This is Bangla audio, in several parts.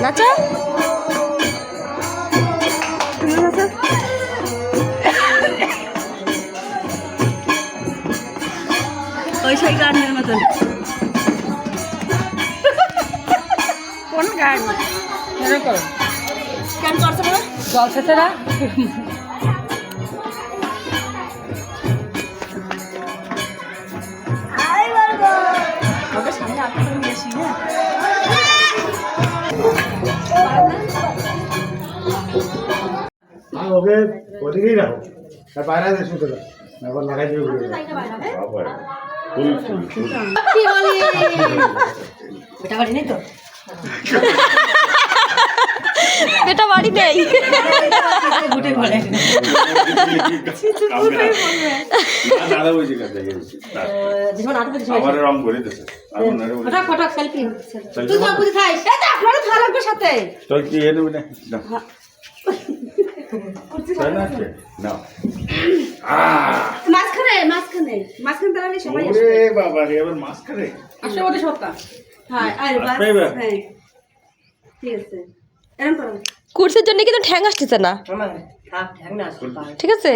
নাচো ওই সেই গানের মতন কোন গান এরকম গান করছে না চলছে না সামনে আপনার বেশি না ওকে ওদিকেই রাখো আর বাইরে আছে শুতে দাও আবার লাগাই দিবে বেটা বাড়ি নেই তো বেটা বাড়ি নেই মাঝখানে মাঝখানে মাঝখানে দাঁড়ালে সবাই বাবা এবার মাঝখানে আসলে ওটা সত্তা হ্যাঁ আর বাস হ্যাঁ ঠিক আছে এরকম করো কুর্সির জন্য কিন্তু ঠ্যাং আসতেছে না ঠিক আছে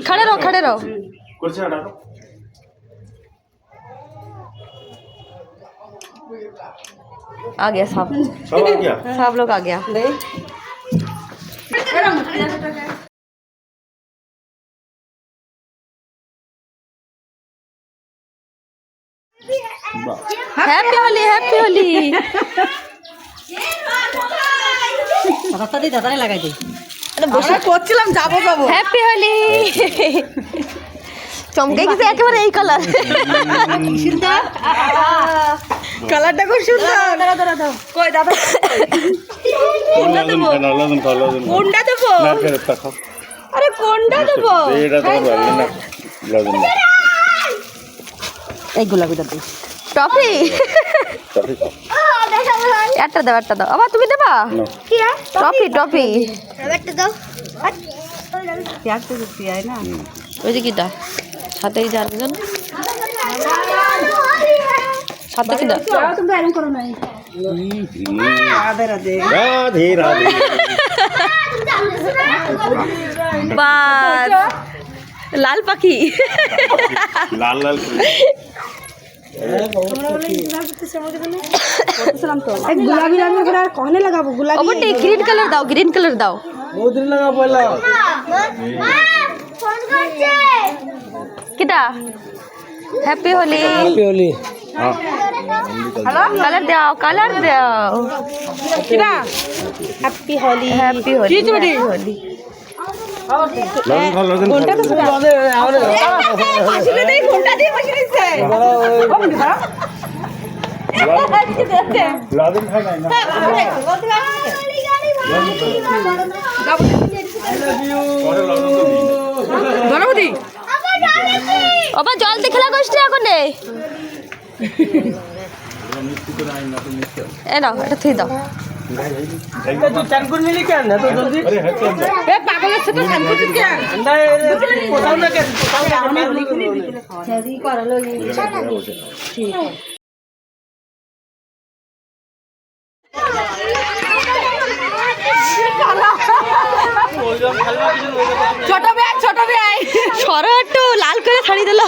খাড়ে রাও করছে আড়াও आ गया सब सब आ गया सब लोग आ गया हैप्पी होली রাস্তা দিয়ে দাদারে লাগাই দিই বসে করছিলাম যাবো হ্যাপি হোলি চমকে গেছে একেবারে এই কালার কালারটা খুব সুন্দর দাঁড়া কই দাদা কোনটা দেবো কোনটা দেবো আরে কোনটা দেবো এই গোলাপি দাও টফি একটা দাও আবার তুমি দেবা টফি একটা দাও একটা দিতে হয় না ওই যে কিটা সাথেই যাবেন সাথে কিটা তোমরা এরকম করো না রাধে রাধে রাধে রাধে বাস লাল পাখি লাল লাল गुलाबी रंग में कहने लगा वो गुलाबी ओबटे ग्रीन कलर दाओ बहुत दिन लगा पहला फोन करছে किटा हैप्पी होली हां हेलो कलर दाओ किटा हैप्पी होली की जोड़ी होली लगन কোনটা তো আসলে নেই কোনটা দিয়ে বসে রইছে लगन खाई ना গণপতি আবার জল দিয়ে খেলা করছিস এখন নেই এ নাও এটা থুই দাও तू चांकुर मिली क्या ना तो जल्दी अरे हट এ পাগলের সাথে শান্তি কি अंडा पोसाव ना क्या पोसाव ना जल्दी कर लो ये ठीक है ছোট ভাই সরো একটু লাল করে ছাড়ি দিল